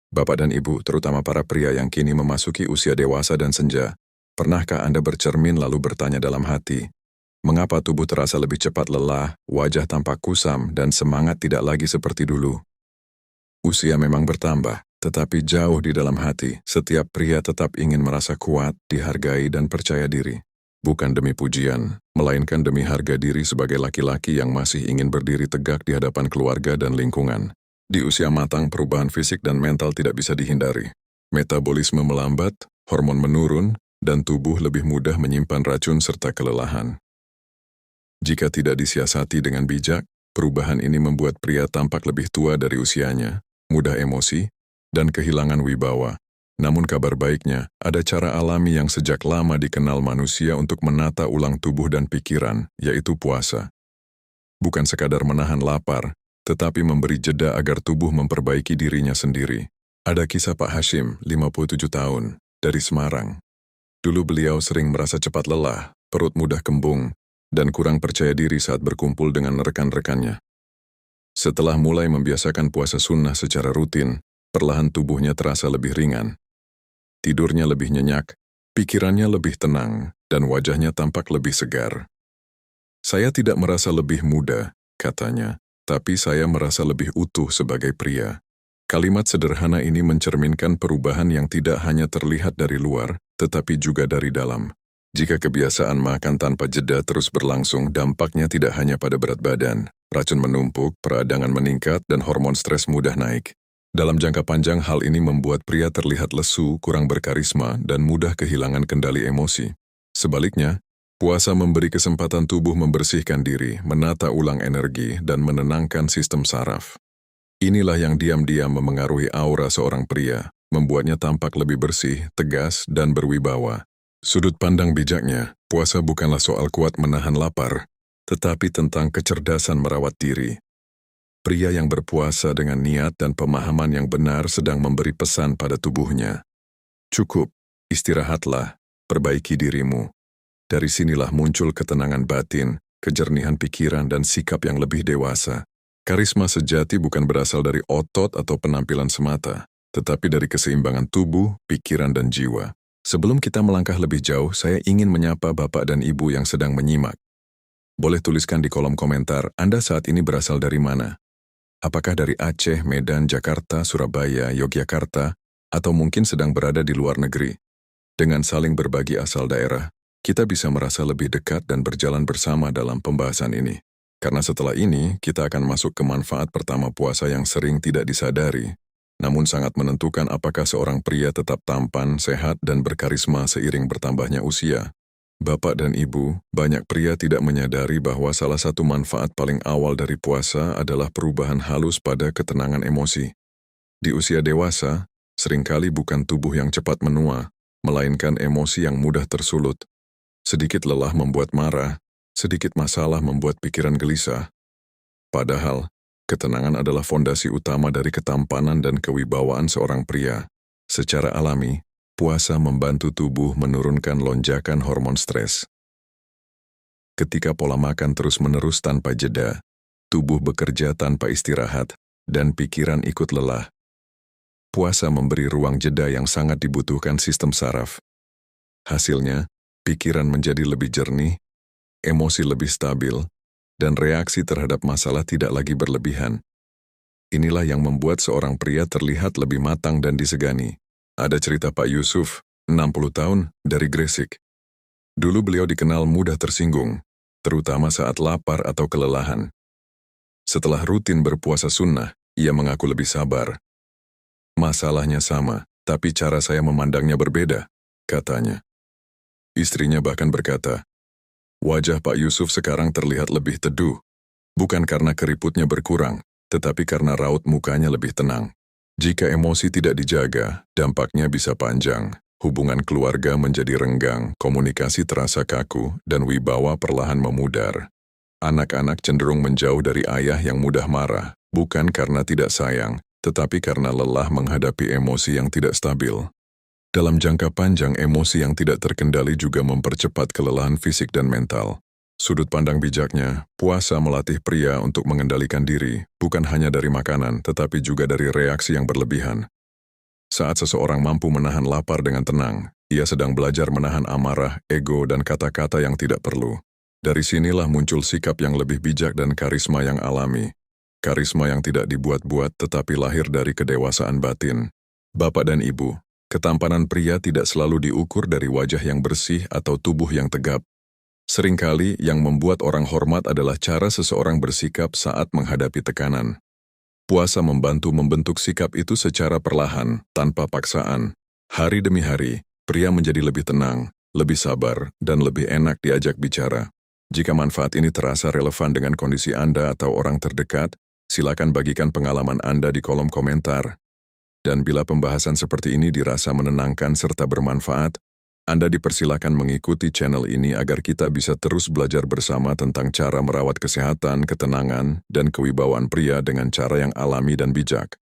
Bapak dan Ibu, terutama para pria yang kini memasuki usia dewasa dan senja, pernahkah Anda bercermin lalu bertanya dalam hati, mengapa tubuh terasa lebih cepat lelah, wajah tampak kusam, dan semangat tidak lagi seperti dulu? Usia memang bertambah, tetapi jauh di dalam hati, setiap pria tetap ingin merasa kuat, dihargai, dan percaya diri. Bukan demi pujian, melainkan demi harga diri sebagai laki-laki yang masih ingin berdiri tegak di hadapan keluarga dan lingkungan. Di usia matang, perubahan fisik dan mental tidak bisa dihindari. Metabolisme melambat, hormon menurun, dan tubuh lebih mudah menyimpan racun serta kelelahan. Jika tidak disiasati dengan bijak, perubahan ini membuat pria tampak lebih tua dari usianya, mudah emosi, dan kehilangan wibawa. Namun kabar baiknya, ada cara alami yang sejak lama dikenal manusia untuk menata ulang tubuh dan pikiran, yaitu puasa. Bukan sekadar menahan lapar, tetapi memberi jeda agar tubuh memperbaiki dirinya sendiri. Ada kisah Pak Hashim, 57 tahun, dari Semarang. Dulu beliau sering merasa cepat lelah, perut mudah kembung, dan kurang percaya diri saat berkumpul dengan rekan-rekannya. Setelah mulai membiasakan puasa sunnah secara rutin, perlahan tubuhnya terasa lebih ringan. Tidurnya lebih nyenyak, pikirannya lebih tenang, dan wajahnya tampak lebih segar. Saya tidak merasa lebih muda, katanya, tapi saya merasa lebih utuh sebagai pria. Kalimat sederhana ini mencerminkan perubahan yang tidak hanya terlihat dari luar, tetapi juga dari dalam. Jika kebiasaan makan tanpa jeda terus berlangsung, dampaknya tidak hanya pada berat badan. Racun menumpuk, peradangan meningkat, dan hormon stres mudah naik. Dalam jangka panjang, hal ini membuat pria terlihat lesu, kurang berkarisma, dan mudah kehilangan kendali emosi. Sebaliknya, puasa memberi kesempatan tubuh membersihkan diri, menata ulang energi, dan menenangkan sistem saraf. Inilah yang diam-diam memengaruhi aura seorang pria, membuatnya tampak lebih bersih, tegas, dan berwibawa. Sudut pandang bijaknya, puasa bukanlah soal kuat menahan lapar, tetapi tentang kecerdasan merawat diri. Pria yang berpuasa dengan niat dan pemahaman yang benar sedang memberi pesan pada tubuhnya. Cukup, istirahatlah, perbaiki dirimu. Dari sinilah muncul ketenangan batin, kejernihan pikiran, dan sikap yang lebih dewasa. Karisma sejati bukan berasal dari otot atau penampilan semata, tetapi dari keseimbangan tubuh, pikiran, dan jiwa. Sebelum kita melangkah lebih jauh, saya ingin menyapa Bapak dan Ibu yang sedang menyimak. Boleh tuliskan di kolom komentar, Anda saat ini berasal dari mana? Apakah dari Aceh, Medan, Jakarta, Surabaya, Yogyakarta, atau mungkin sedang berada di luar negeri? Dengan saling berbagi asal daerah, kita bisa merasa lebih dekat dan berjalan bersama dalam pembahasan ini. Karena setelah ini, kita akan masuk ke manfaat pertama puasa yang sering tidak disadari, namun sangat menentukan apakah seorang pria tetap tampan, sehat, dan berkarisma seiring bertambahnya usia. Bapak dan Ibu, banyak pria tidak menyadari bahwa salah satu manfaat paling awal dari puasa adalah perubahan halus pada ketenangan emosi. Di usia dewasa, seringkali bukan tubuh yang cepat menua, melainkan emosi yang mudah tersulut. Sedikit lelah membuat marah, sedikit masalah membuat pikiran gelisah. Padahal, ketenangan adalah fondasi utama dari ketampanan dan kewibawaan seorang pria. Secara alami, puasa membantu tubuh menurunkan lonjakan hormon stres. Ketika pola makan terus-menerus tanpa jeda, tubuh bekerja tanpa istirahat, dan pikiran ikut lelah. Puasa memberi ruang jeda yang sangat dibutuhkan sistem saraf. Hasilnya, pikiran menjadi lebih jernih, emosi lebih stabil, dan reaksi terhadap masalah tidak lagi berlebihan. Inilah yang membuat seorang pria terlihat lebih matang dan disegani. Ada cerita Pak Yusuf, 60 tahun, dari Gresik. Dulu beliau dikenal mudah tersinggung, terutama saat lapar atau kelelahan. Setelah rutin berpuasa sunnah, ia mengaku lebih sabar. Masalahnya sama, tapi cara saya memandangnya berbeda, katanya. Istrinya bahkan berkata, wajah Pak Yusuf sekarang terlihat lebih teduh, bukan karena keriputnya berkurang, tetapi karena raut mukanya lebih tenang. Jika emosi tidak dijaga, dampaknya bisa panjang. Hubungan keluarga menjadi renggang, komunikasi terasa kaku, dan wibawa perlahan memudar. Anak-anak cenderung menjauh dari ayah yang mudah marah, bukan karena tidak sayang, tetapi karena lelah menghadapi emosi yang tidak stabil. Dalam jangka panjang, emosi yang tidak terkendali juga mempercepat kelelahan fisik dan mental. Sudut pandang bijaknya, puasa melatih pria untuk mengendalikan diri, bukan hanya dari makanan, tetapi juga dari reaksi yang berlebihan. Saat seseorang mampu menahan lapar dengan tenang, ia sedang belajar menahan amarah, ego, dan kata-kata yang tidak perlu. Dari sinilah muncul sikap yang lebih bijak dan karisma yang alami. Karisma yang tidak dibuat-buat tetapi lahir dari kedewasaan batin. Bapak dan Ibu, ketampanan pria tidak selalu diukur dari wajah yang bersih atau tubuh yang tegap. Seringkali yang membuat orang hormat adalah cara seseorang bersikap saat menghadapi tekanan. Puasa membantu membentuk sikap itu secara perlahan, tanpa paksaan. Hari demi hari, pria menjadi lebih tenang, lebih sabar, dan lebih enak diajak bicara. Jika manfaat ini terasa relevan dengan kondisi Anda atau orang terdekat, silakan bagikan pengalaman Anda di kolom komentar. Dan bila pembahasan seperti ini dirasa menenangkan serta bermanfaat, Anda dipersilakan mengikuti channel ini agar kita bisa terus belajar bersama tentang cara merawat kesehatan, ketenangan, dan kewibawaan pria dengan cara yang alami dan bijak.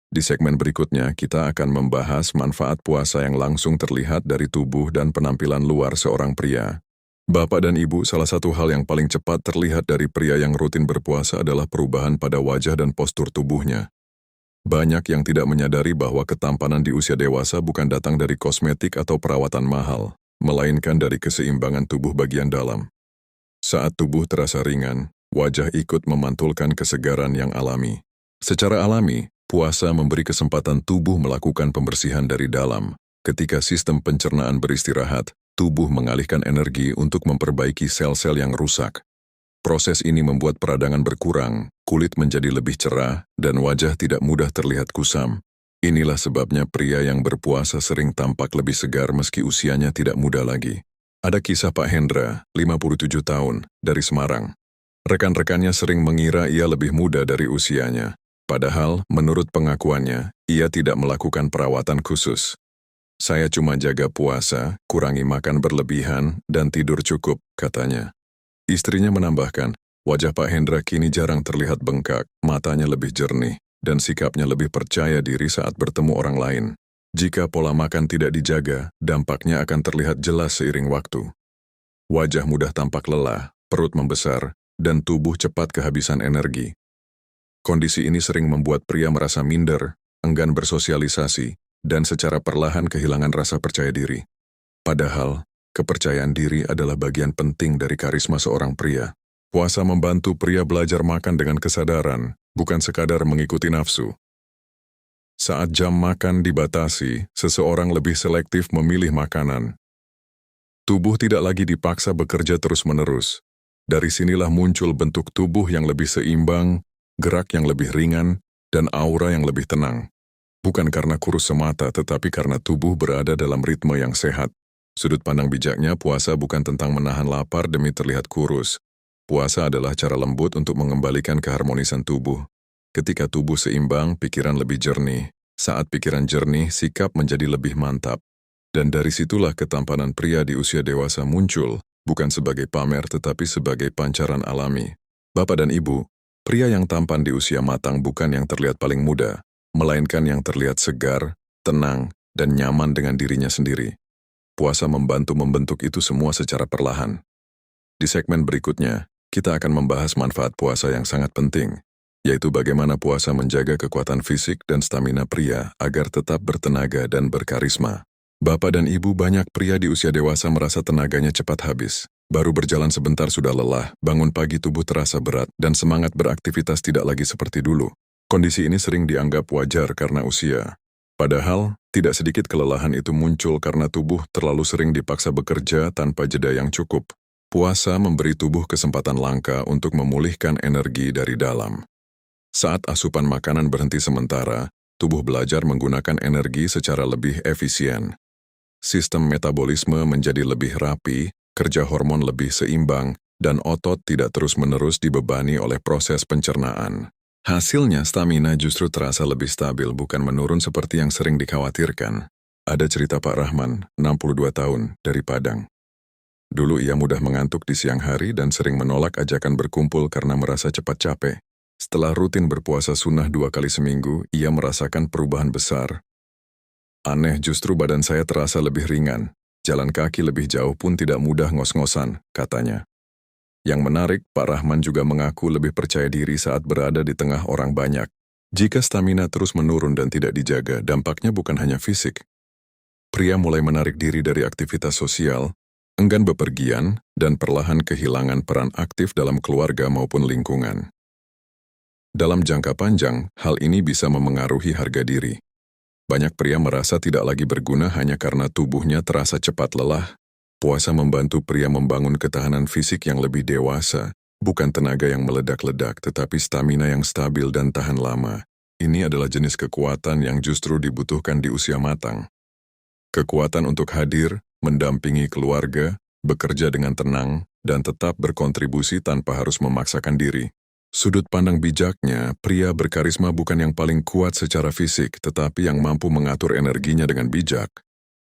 Di segmen berikutnya, kita akan membahas manfaat puasa yang langsung terlihat dari tubuh dan penampilan luar seorang pria. Bapak dan Ibu, salah satu hal yang paling cepat terlihat dari pria yang rutin berpuasa adalah perubahan pada wajah dan postur tubuhnya. Banyak yang tidak menyadari bahwa ketampanan di usia dewasa bukan datang dari kosmetik atau perawatan mahal, melainkan dari keseimbangan tubuh bagian dalam. Saat tubuh terasa ringan, wajah ikut memantulkan kesegaran yang alami. Secara alami, puasa memberi kesempatan tubuh melakukan pembersihan dari dalam. Ketika sistem pencernaan beristirahat, tubuh mengalihkan energi untuk memperbaiki sel-sel yang rusak. Proses ini membuat peradangan berkurang, kulit menjadi lebih cerah, dan wajah tidak mudah terlihat kusam. Inilah sebabnya pria yang berpuasa sering tampak lebih segar meski usianya tidak muda lagi. Ada kisah Pak Hendra, 57 tahun, dari Semarang. Rekan-rekannya sering mengira ia lebih muda dari usianya. Padahal, menurut pengakuannya, ia tidak melakukan perawatan khusus. Saya cuma jaga puasa, kurangi makan berlebihan, dan tidur cukup, katanya. Istrinya menambahkan, wajah Pak Hendra kini jarang terlihat bengkak, matanya lebih jernih, dan sikapnya lebih percaya diri saat bertemu orang lain. Jika pola makan tidak dijaga, dampaknya akan terlihat jelas seiring waktu. Wajah mudah tampak lelah, perut membesar, dan tubuh cepat kehabisan energi. Kondisi ini sering membuat pria merasa minder, enggan bersosialisasi, dan secara perlahan kehilangan rasa percaya diri. Padahal, kepercayaan diri adalah bagian penting dari karisma seorang pria. Puasa membantu pria belajar makan dengan kesadaran, bukan sekadar mengikuti nafsu. Saat jam makan dibatasi, seseorang lebih selektif memilih makanan. Tubuh tidak lagi dipaksa bekerja terus-menerus. Dari sinilah muncul bentuk tubuh yang lebih seimbang, gerak yang lebih ringan, dan aura yang lebih tenang. Bukan karena kurus semata, tetapi karena tubuh berada dalam ritme yang sehat. Sudut pandang bijaknya, puasa bukan tentang menahan lapar demi terlihat kurus. Puasa adalah cara lembut untuk mengembalikan keharmonisan tubuh. Ketika tubuh seimbang, pikiran lebih jernih. Saat pikiran jernih, sikap menjadi lebih mantap. Dan dari situlah ketampanan pria di usia dewasa muncul, bukan sebagai pamer tetapi sebagai pancaran alami. Bapak dan Ibu, pria yang tampan di usia matang bukan yang terlihat paling muda, melainkan yang terlihat segar, tenang, dan nyaman dengan dirinya sendiri. Puasa membantu membentuk itu semua secara perlahan. Di segmen berikutnya, kita akan membahas manfaat puasa yang sangat penting, yaitu bagaimana puasa menjaga kekuatan fisik dan stamina pria agar tetap bertenaga dan berkarisma. Bapak dan Ibu, banyak pria di usia dewasa merasa tenaganya cepat habis. Baru berjalan sebentar sudah lelah, bangun pagi tubuh terasa berat, dan semangat beraktivitas tidak lagi seperti dulu. Kondisi ini sering dianggap wajar karena usia. Padahal, tidak sedikit kelelahan itu muncul karena tubuh terlalu sering dipaksa bekerja tanpa jeda yang cukup. Puasa memberi tubuh kesempatan langka untuk memulihkan energi dari dalam. Saat asupan makanan berhenti sementara, tubuh belajar menggunakan energi secara lebih efisien. Sistem metabolisme menjadi lebih rapi, kerja hormon lebih seimbang, dan otot tidak terus-menerus dibebani oleh proses pencernaan. Hasilnya, stamina justru terasa lebih stabil, bukan menurun seperti yang sering dikhawatirkan. Ada cerita Pak Rahman, 62 tahun, dari Padang. Dulu ia mudah mengantuk di siang hari dan sering menolak ajakan berkumpul karena merasa cepat capek. Setelah rutin berpuasa sunnah 2 kali seminggu, ia merasakan perubahan besar. Aneh, justru badan saya terasa lebih ringan. Jalan kaki lebih jauh pun tidak mudah ngos-ngosan, katanya. Yang menarik, Pak Rahman juga mengaku lebih percaya diri saat berada di tengah orang banyak. Jika stamina terus menurun dan tidak dijaga, dampaknya bukan hanya fisik. Pria mulai menarik diri dari aktivitas sosial, enggan bepergian, dan perlahan kehilangan peran aktif dalam keluarga maupun lingkungan. Dalam jangka panjang, hal ini bisa memengaruhi harga diri. Banyak pria merasa tidak lagi berguna hanya karena tubuhnya terasa cepat lelah. Puasa membantu pria membangun ketahanan fisik yang lebih dewasa, bukan tenaga yang meledak-ledak, tetapi stamina yang stabil dan tahan lama. Ini adalah jenis kekuatan yang justru dibutuhkan di usia matang. Kekuatan untuk hadir, mendampingi keluarga, bekerja dengan tenang, dan tetap berkontribusi tanpa harus memaksakan diri. Sudut pandang bijaknya, pria berkarisma bukan yang paling kuat secara fisik, tetapi yang mampu mengatur energinya dengan bijak.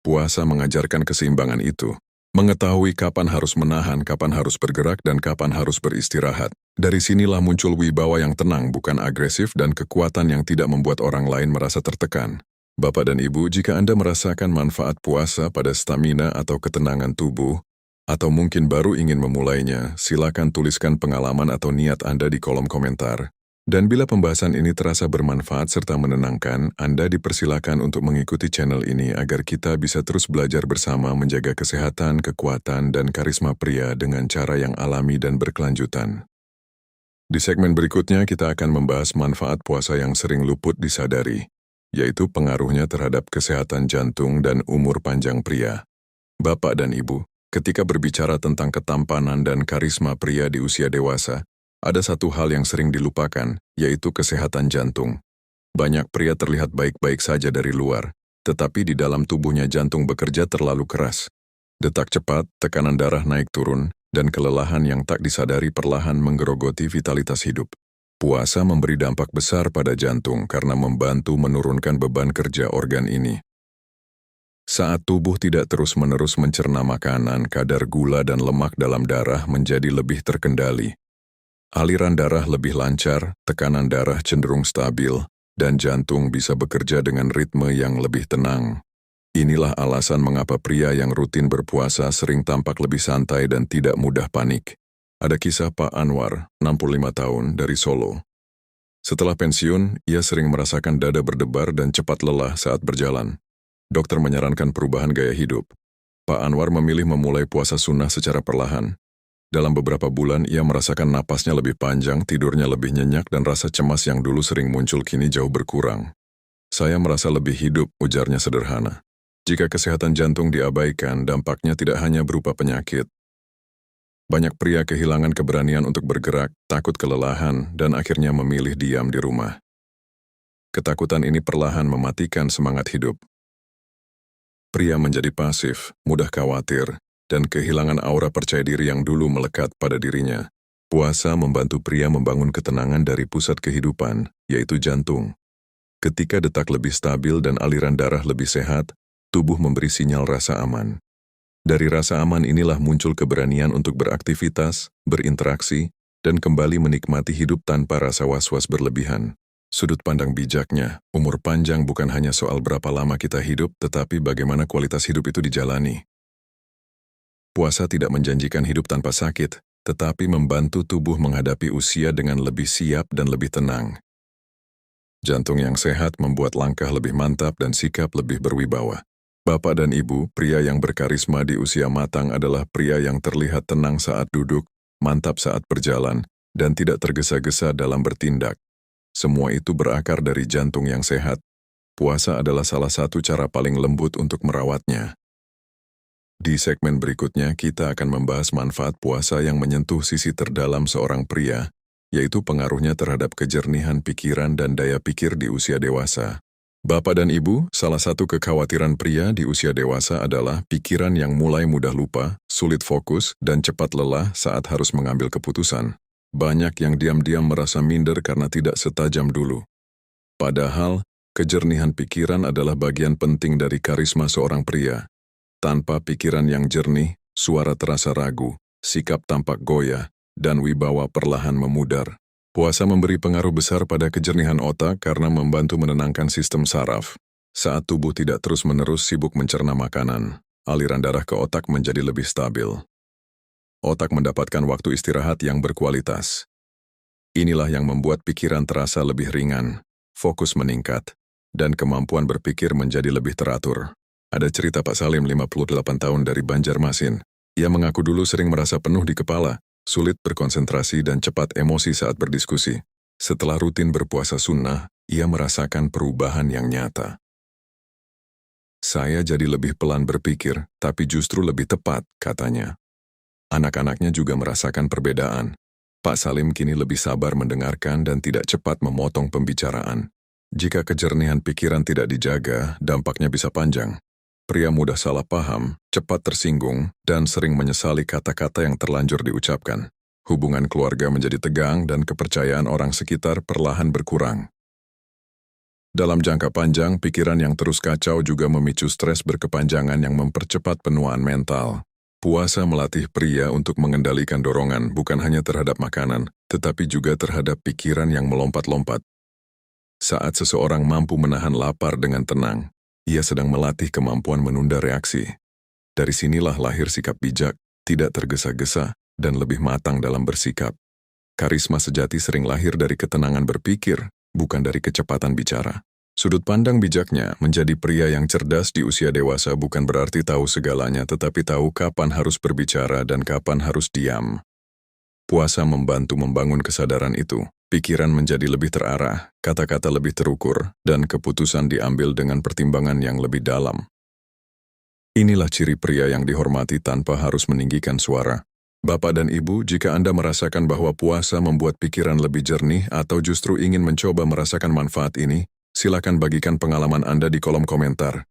Puasa mengajarkan keseimbangan itu. Mengetahui kapan harus menahan, kapan harus bergerak, dan kapan harus beristirahat. Dari sinilah muncul wibawa yang tenang, bukan agresif, dan kekuatan yang tidak membuat orang lain merasa tertekan. Bapak dan Ibu, jika Anda merasakan manfaat puasa pada stamina atau ketenangan tubuh, atau mungkin baru ingin memulainya, silakan tuliskan pengalaman atau niat Anda di kolom komentar. Dan bila pembahasan ini terasa bermanfaat serta menenangkan, Anda dipersilakan untuk mengikuti channel ini agar kita bisa terus belajar bersama menjaga kesehatan, kekuatan, dan karisma pria dengan cara yang alami dan berkelanjutan. Di segmen berikutnya kita akan membahas manfaat puasa yang sering luput disadari, yaitu pengaruhnya terhadap kesehatan jantung dan umur panjang pria. Bapak dan Ibu, ketika berbicara tentang ketampanan dan karisma pria di usia dewasa, ada satu hal yang sering dilupakan, yaitu kesehatan jantung. Banyak pria terlihat baik-baik saja dari luar, tetapi di dalam tubuhnya jantung bekerja terlalu keras. Detak cepat, tekanan darah naik turun, dan kelelahan yang tak disadari perlahan menggerogoti vitalitas hidup. Puasa memberi dampak besar pada jantung karena membantu menurunkan beban kerja organ ini. Saat tubuh tidak terus-menerus mencerna makanan, kadar gula dan lemak dalam darah menjadi lebih terkendali. Aliran darah lebih lancar, tekanan darah cenderung stabil, dan jantung bisa bekerja dengan ritme yang lebih tenang. Inilah alasan mengapa pria yang rutin berpuasa sering tampak lebih santai dan tidak mudah panik. Ada kisah Pak Anwar, 65 tahun, dari Solo. Setelah pensiun, ia sering merasakan dada berdebar dan cepat lelah saat berjalan. Dokter menyarankan perubahan gaya hidup. Pak Anwar memilih memulai puasa sunnah secara perlahan. Dalam beberapa bulan, ia merasakan napasnya lebih panjang, tidurnya lebih nyenyak, dan rasa cemas yang dulu sering muncul kini jauh berkurang. Saya merasa lebih hidup, ujarnya sederhana. Jika kesehatan jantung diabaikan, dampaknya tidak hanya berupa penyakit. Banyak pria kehilangan keberanian untuk bergerak, takut kelelahan, dan akhirnya memilih diam di rumah. Ketakutan ini perlahan mematikan semangat hidup. Pria menjadi pasif, mudah khawatir, dan kehilangan aura percaya diri yang dulu melekat pada dirinya. Puasa membantu pria membangun ketenangan dari pusat kehidupan, yaitu jantung. Ketika detak lebih stabil dan aliran darah lebih sehat, tubuh memberi sinyal rasa aman. Dari rasa aman inilah muncul keberanian untuk beraktivitas, berinteraksi, dan kembali menikmati hidup tanpa rasa was-was berlebihan. Sudut pandang bijaknya, umur panjang bukan hanya soal berapa lama kita hidup, tetapi bagaimana kualitas hidup itu dijalani. Puasa tidak menjanjikan hidup tanpa sakit, tetapi membantu tubuh menghadapi usia dengan lebih siap dan lebih tenang. Jantung yang sehat membuat langkah lebih mantap dan sikap lebih berwibawa. Bapak dan Ibu, pria yang berkarisma di usia matang adalah pria yang terlihat tenang saat duduk, mantap saat berjalan, dan tidak tergesa-gesa dalam bertindak. Semua itu berakar dari jantung yang sehat. Puasa adalah salah satu cara paling lembut untuk merawatnya. Di segmen berikutnya, kita akan membahas manfaat puasa yang menyentuh sisi terdalam seorang pria, yaitu pengaruhnya terhadap kejernihan pikiran dan daya pikir di usia dewasa. Bapak dan Ibu, salah satu kekhawatiran pria di usia dewasa adalah pikiran yang mulai mudah lupa, sulit fokus, dan cepat lelah saat harus mengambil keputusan. Banyak yang diam-diam merasa minder karena tidak setajam dulu. Padahal, kejernihan pikiran adalah bagian penting dari karisma seorang pria. Tanpa pikiran yang jernih, suara terasa ragu, sikap tampak goyah, dan wibawa perlahan memudar. Puasa memberi pengaruh besar pada kejernihan otak karena membantu menenangkan sistem saraf. Saat tubuh tidak terus-menerus sibuk mencerna makanan, aliran darah ke otak menjadi lebih stabil. Otak mendapatkan waktu istirahat yang berkualitas. Inilah yang membuat pikiran terasa lebih ringan, fokus meningkat, dan kemampuan berpikir menjadi lebih teratur. Ada cerita Pak Salim 58 tahun dari Banjarmasin. Ia mengaku dulu sering merasa penuh di kepala, sulit berkonsentrasi dan cepat emosi saat berdiskusi. Setelah rutin berpuasa sunnah, ia merasakan perubahan yang nyata. Saya jadi lebih pelan berpikir, tapi justru lebih tepat, katanya. Anak-anaknya juga merasakan perbedaan. Pak Salim kini lebih sabar mendengarkan dan tidak cepat memotong pembicaraan. Jika kejernihan pikiran tidak dijaga, dampaknya bisa panjang. Pria mudah salah paham, cepat tersinggung, dan sering menyesali kata-kata yang terlanjur diucapkan. Hubungan keluarga menjadi tegang dan kepercayaan orang sekitar perlahan berkurang. Dalam jangka panjang, pikiran yang terus kacau juga memicu stres berkepanjangan yang mempercepat penuaan mental. Puasa melatih pria untuk mengendalikan dorongan bukan hanya terhadap makanan, tetapi juga terhadap pikiran yang melompat-lompat. Saat seseorang mampu menahan lapar dengan tenang, ia sedang melatih kemampuan menunda reaksi. Dari sinilah lahir sikap bijak, tidak tergesa-gesa, dan lebih matang dalam bersikap. Karisma sejati sering lahir dari ketenangan berpikir, bukan dari kecepatan bicara. Sudut pandang bijaknya menjadi pria yang cerdas di usia dewasa bukan berarti tahu segalanya tetapi tahu kapan harus berbicara dan kapan harus diam. Puasa membantu membangun kesadaran itu. Pikiran menjadi lebih terarah, kata-kata lebih terukur, dan keputusan diambil dengan pertimbangan yang lebih dalam. Inilah ciri pria yang dihormati tanpa harus meninggikan suara. Bapak dan Ibu, jika Anda merasakan bahwa puasa membuat pikiran lebih jernih atau justru ingin mencoba merasakan manfaat ini, silakan bagikan pengalaman Anda di kolom komentar.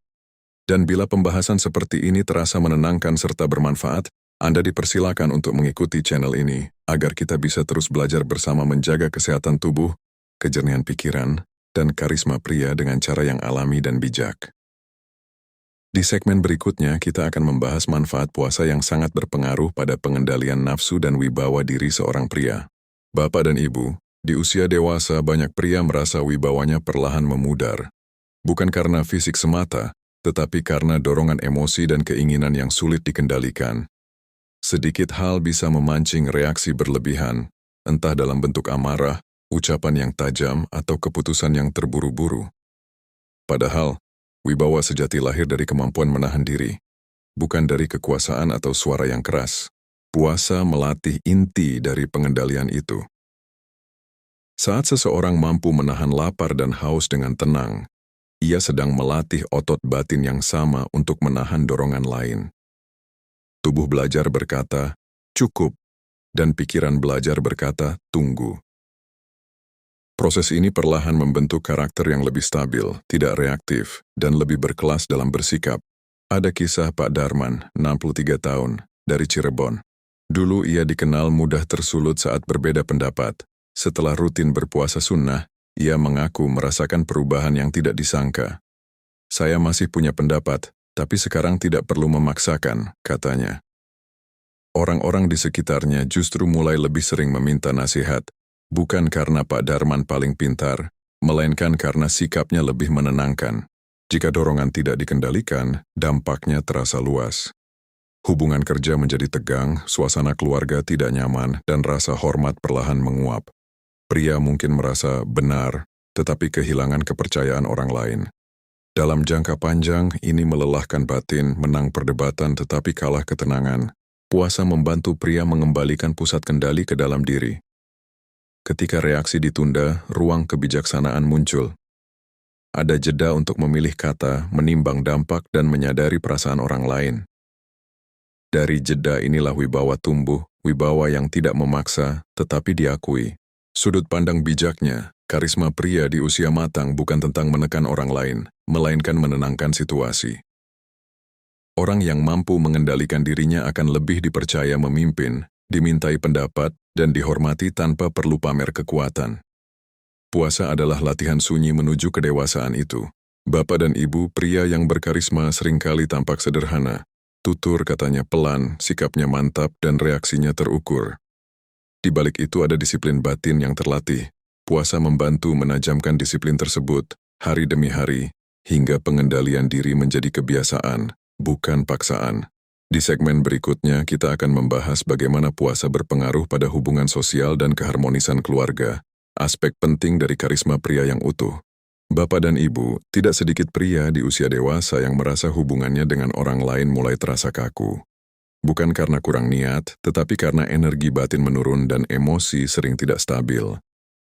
Dan bila pembahasan seperti ini terasa menenangkan serta bermanfaat, Anda dipersilakan untuk mengikuti channel ini, agar kita bisa terus belajar bersama menjaga kesehatan tubuh, kejernihan pikiran, dan karisma pria dengan cara yang alami dan bijak. Di segmen berikutnya, kita akan membahas manfaat puasa yang sangat berpengaruh pada pengendalian nafsu dan wibawa diri seorang pria. Bapak dan Ibu, di usia dewasa banyak pria merasa wibawanya perlahan memudar. Bukan karena fisik semata, tetapi karena dorongan emosi dan keinginan yang sulit dikendalikan. Sedikit hal bisa memancing reaksi berlebihan, entah dalam bentuk amarah, ucapan yang tajam, atau keputusan yang terburu-buru. Padahal, wibawa sejati lahir dari kemampuan menahan diri, bukan dari kekuasaan atau suara yang keras. Puasa melatih inti dari pengendalian itu. Saat seseorang mampu menahan lapar dan haus dengan tenang, ia sedang melatih otot batin yang sama untuk menahan dorongan lain. Tubuh belajar berkata, cukup, dan pikiran belajar berkata, tunggu. Proses ini perlahan membentuk karakter yang lebih stabil, tidak reaktif, dan lebih berkelas dalam bersikap. Ada kisah Pak Darman, 63 tahun, dari Cirebon. Dulu ia dikenal mudah tersulut saat berbeda pendapat. Setelah rutin berpuasa sunnah, ia mengaku merasakan perubahan yang tidak disangka. Saya masih punya pendapat, tapi sekarang tidak perlu memaksakan, katanya. Orang-orang di sekitarnya justru mulai lebih sering meminta nasihat, bukan karena Pak Darman paling pintar, melainkan karena sikapnya lebih menenangkan. Jika dorongan tidak dikendalikan, dampaknya terasa luas. Hubungan kerja menjadi tegang, suasana keluarga tidak nyaman, dan rasa hormat perlahan menguap. Pria mungkin merasa benar, tetapi kehilangan kepercayaan orang lain. Dalam jangka panjang, ini melelahkan batin, menang perdebatan tetapi kalah ketenangan. Puasa membantu pria mengembalikan pusat kendali ke dalam diri. Ketika reaksi ditunda, ruang kebijaksanaan muncul. Ada jeda untuk memilih kata, menimbang dampak, dan menyadari perasaan orang lain. Dari jeda inilah wibawa tumbuh, wibawa yang tidak memaksa, tetapi diakui. Sudut pandang bijaknya, karisma pria di usia matang bukan tentang menekan orang lain, melainkan menenangkan situasi. Orang yang mampu mengendalikan dirinya akan lebih dipercaya memimpin, dimintai pendapat, dan dihormati tanpa perlu pamer kekuatan. Puasa adalah latihan sunyi menuju kedewasaan itu. Bapak dan Ibu, pria yang berkarisma seringkali tampak sederhana. Tutur katanya pelan, sikapnya mantap, dan reaksinya terukur. Di balik itu ada disiplin batin yang terlatih. Puasa membantu menajamkan disiplin tersebut, hari demi hari, hingga pengendalian diri menjadi kebiasaan, bukan paksaan. Di segmen berikutnya, kita akan membahas bagaimana puasa berpengaruh pada hubungan sosial dan keharmonisan keluarga, aspek penting dari karisma pria yang utuh. Bapak dan Ibu, tidak sedikit pria di usia dewasa yang merasa hubungannya dengan orang lain mulai terasa kaku. Bukan karena kurang niat, tetapi karena energi batin menurun dan emosi sering tidak stabil.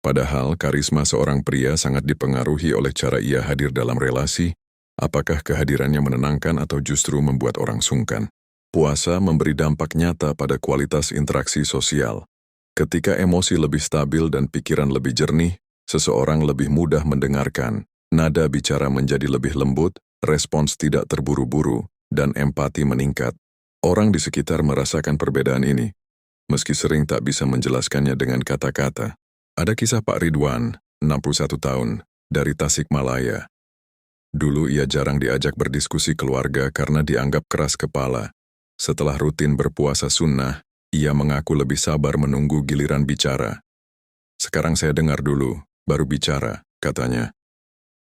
Padahal karisma seorang pria sangat dipengaruhi oleh cara ia hadir dalam relasi, apakah kehadirannya menenangkan atau justru membuat orang sungkan. Puasa memberi dampak nyata pada kualitas interaksi sosial. Ketika emosi lebih stabil dan pikiran lebih jernih, seseorang lebih mudah mendengarkan, nada bicara menjadi lebih lembut, respons tidak terburu-buru, dan empati meningkat. Orang di sekitar merasakan perbedaan ini, meski sering tak bisa menjelaskannya dengan kata-kata. Ada kisah Pak Ridwan, 61 tahun, dari Tasikmalaya. Dulu ia jarang diajak berdiskusi keluarga karena dianggap keras kepala. Setelah rutin berpuasa sunnah, ia mengaku lebih sabar menunggu giliran bicara. Sekarang saya dengar dulu, baru bicara, katanya.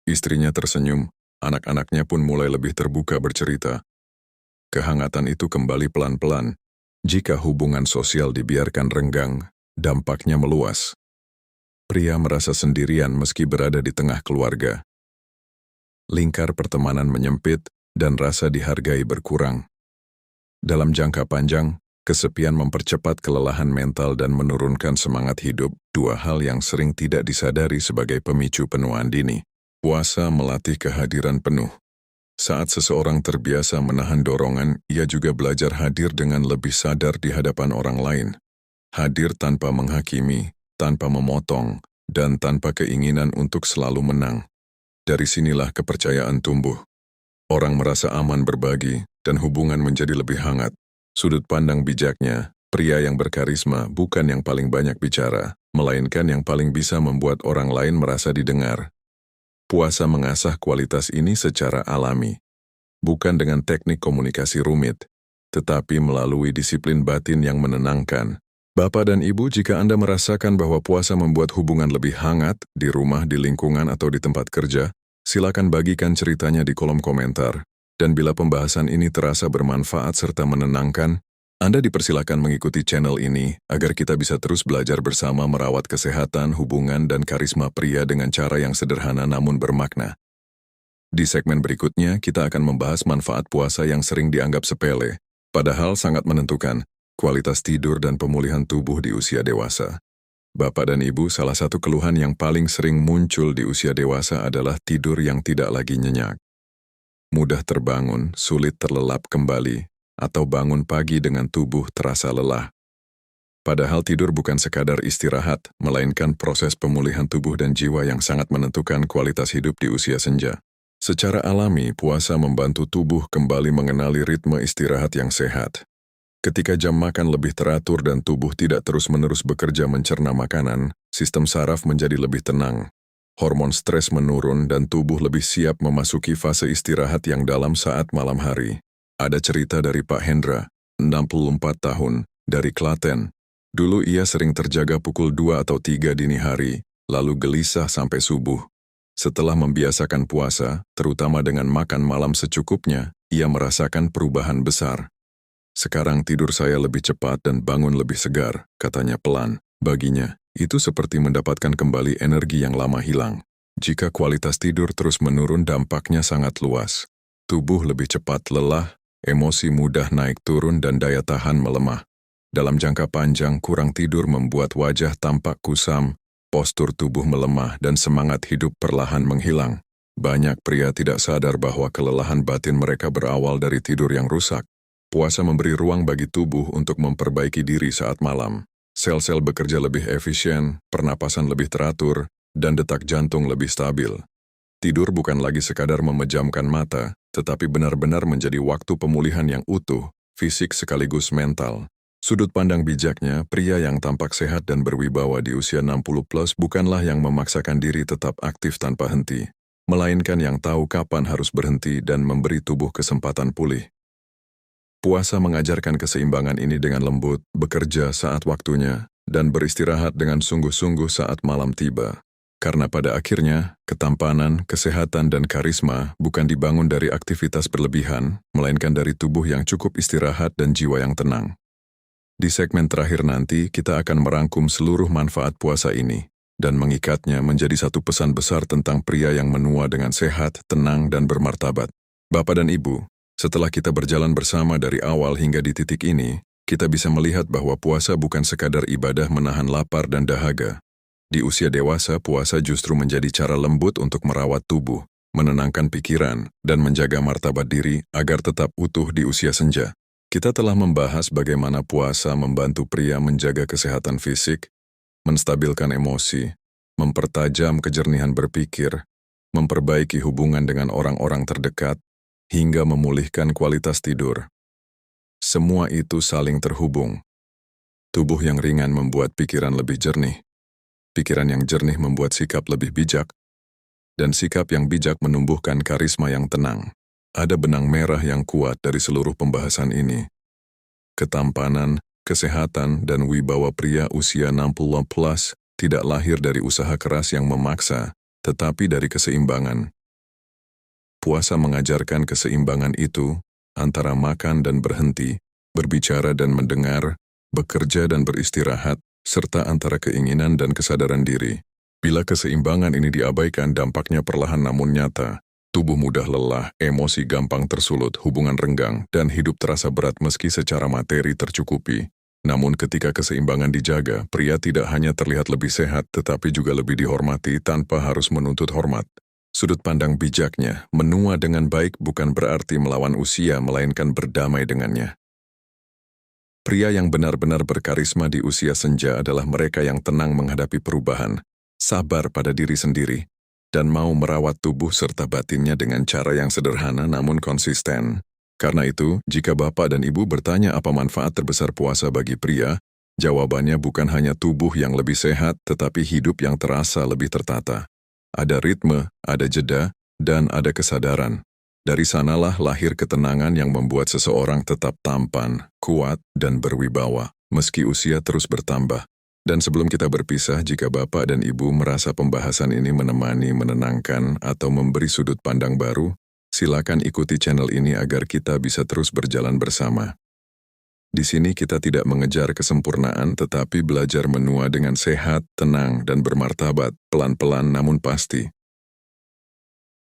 Istrinya tersenyum, anak-anaknya pun mulai lebih terbuka bercerita. Kehangatan itu kembali pelan-pelan. Jika hubungan sosial dibiarkan renggang, dampaknya meluas. Pria merasa sendirian meski berada di tengah keluarga. Lingkar pertemanan menyempit dan rasa dihargai berkurang. Dalam jangka panjang, kesepian mempercepat kelelahan mental dan menurunkan semangat hidup, dua hal yang sering tidak disadari sebagai pemicu penuaan dini. Puasa melatih kehadiran penuh. Saat seseorang terbiasa menahan dorongan, ia juga belajar hadir dengan lebih sadar di hadapan orang lain. Hadir tanpa menghakimi, tanpa memotong, dan tanpa keinginan untuk selalu menang. Dari sinilah kepercayaan tumbuh. Orang merasa aman berbagi, dan hubungan menjadi lebih hangat. Sudut pandang bijaknya, pria yang berkarisma bukan yang paling banyak bicara, melainkan yang paling bisa membuat orang lain merasa didengar. Puasa mengasah kualitas ini secara alami, bukan dengan teknik komunikasi rumit, tetapi melalui disiplin batin yang menenangkan. Bapak dan Ibu, jika Anda merasakan bahwa puasa membuat hubungan lebih hangat di rumah, di lingkungan, atau di tempat kerja, silakan bagikan ceritanya di kolom komentar. Dan bila pembahasan ini terasa bermanfaat serta menenangkan, Anda dipersilakan mengikuti channel ini agar kita bisa terus belajar bersama merawat kesehatan, hubungan, dan karisma pria dengan cara yang sederhana namun bermakna. Di segmen berikutnya, kita akan membahas manfaat puasa yang sering dianggap sepele, padahal sangat menentukan kualitas tidur dan pemulihan tubuh di usia dewasa. Bapak dan Ibu, salah satu keluhan yang paling sering muncul di usia dewasa adalah tidur yang tidak lagi nyenyak. Mudah terbangun, sulit terlelap kembali, atau bangun pagi dengan tubuh terasa lelah. Padahal tidur bukan sekadar istirahat, melainkan proses pemulihan tubuh dan jiwa yang sangat menentukan kualitas hidup di usia senja. Secara alami, puasa membantu tubuh kembali mengenali ritme istirahat yang sehat. Ketika jam makan lebih teratur dan tubuh tidak terus-menerus bekerja mencerna makanan, sistem saraf menjadi lebih tenang. Hormon stres menurun dan tubuh lebih siap memasuki fase istirahat yang dalam saat malam hari. Ada cerita dari Pak Hendra, 64 tahun, dari Klaten. Dulu ia sering terjaga pukul 2 atau 3 dini hari, lalu gelisah sampai subuh. Setelah membiasakan puasa, terutama dengan makan malam secukupnya, ia merasakan perubahan besar. Sekarang tidur saya lebih cepat dan bangun lebih segar, katanya pelan. Baginya, itu seperti mendapatkan kembali energi yang lama hilang. Jika kualitas tidur terus menurun, dampaknya sangat luas. Tubuh lebih cepat lelah, emosi mudah naik turun dan daya tahan melemah. Dalam jangka panjang, kurang tidur membuat wajah tampak kusam, postur tubuh melemah dan semangat hidup perlahan menghilang. Banyak pria tidak sadar bahwa kelelahan batin mereka berawal dari tidur yang rusak. Puasa memberi ruang bagi tubuh untuk memperbaiki diri saat malam. Sel-sel bekerja lebih efisien, pernapasan lebih teratur, dan detak jantung lebih stabil. Tidur bukan lagi sekadar memejamkan mata, tetapi benar-benar menjadi waktu pemulihan yang utuh, fisik sekaligus mental. Sudut pandang bijaknya, pria yang tampak sehat dan berwibawa di usia 60 plus bukanlah yang memaksakan diri tetap aktif tanpa henti, melainkan yang tahu kapan harus berhenti dan memberi tubuh kesempatan pulih. Puasa mengajarkan keseimbangan ini dengan lembut, bekerja saat waktunya, dan beristirahat dengan sungguh-sungguh saat malam tiba. Karena pada akhirnya, ketampanan, kesehatan, dan karisma bukan dibangun dari aktivitas berlebihan, melainkan dari tubuh yang cukup istirahat dan jiwa yang tenang. Di segmen terakhir nanti, kita akan merangkum seluruh manfaat puasa ini. dan mengikatnya menjadi satu pesan besar tentang pria yang menua dengan sehat, tenang, dan bermartabat. Bapak dan Ibu, setelah kita berjalan bersama dari awal hingga di titik ini, kita bisa melihat bahwa puasa bukan sekadar ibadah menahan lapar dan dahaga. Di usia dewasa, puasa justru menjadi cara lembut untuk merawat tubuh, menenangkan pikiran, dan menjaga martabat diri agar tetap utuh di usia senja. Kita telah membahas bagaimana puasa membantu pria menjaga kesehatan fisik, menstabilkan emosi, mempertajam kejernihan berpikir, memperbaiki hubungan dengan orang-orang terdekat, hingga memulihkan kualitas tidur. Semua itu saling terhubung. Tubuh yang ringan membuat pikiran lebih jernih, pikiran yang jernih membuat sikap lebih bijak, dan sikap yang bijak menumbuhkan karisma yang tenang. Ada benang merah yang kuat dari seluruh pembahasan ini. Ketampanan, kesehatan, dan wibawa pria usia 60 plus tidak lahir dari usaha keras yang memaksa, tetapi dari keseimbangan. Puasa mengajarkan keseimbangan itu antara makan dan berhenti, berbicara dan mendengar, bekerja dan beristirahat, serta antara keinginan dan kesadaran diri. Bila keseimbangan ini diabaikan, dampaknya perlahan namun nyata. Tubuh mudah lelah, emosi gampang tersulut, hubungan renggang, dan hidup terasa berat meski secara materi tercukupi. Namun ketika keseimbangan dijaga, pria tidak hanya terlihat lebih sehat tetapi juga lebih dihormati tanpa harus menuntut hormat. Sudut pandang bijaknya, menua dengan baik bukan berarti melawan usia melainkan berdamai dengannya. Pria yang benar-benar berkarisma di usia senja adalah mereka yang tenang menghadapi perubahan, sabar pada diri sendiri, dan mau merawat tubuh serta batinnya dengan cara yang sederhana namun konsisten. Karena itu, jika Bapak dan Ibu bertanya apa manfaat terbesar puasa bagi pria, jawabannya bukan hanya tubuh yang lebih sehat, tetapi hidup yang terasa lebih tertata. Ada ritme, ada jeda, dan ada kesadaran. Dari sanalah lahir ketenangan yang membuat seseorang tetap tampan, kuat, dan berwibawa, meski usia terus bertambah. Dan sebelum kita berpisah, jika Bapak dan Ibu merasa pembahasan ini menemani, menenangkan, atau memberi sudut pandang baru, silakan ikuti channel ini agar kita bisa terus berjalan bersama. Di sini kita tidak mengejar kesempurnaan, tetapi belajar menua dengan sehat, tenang, dan bermartabat, pelan-pelan namun pasti.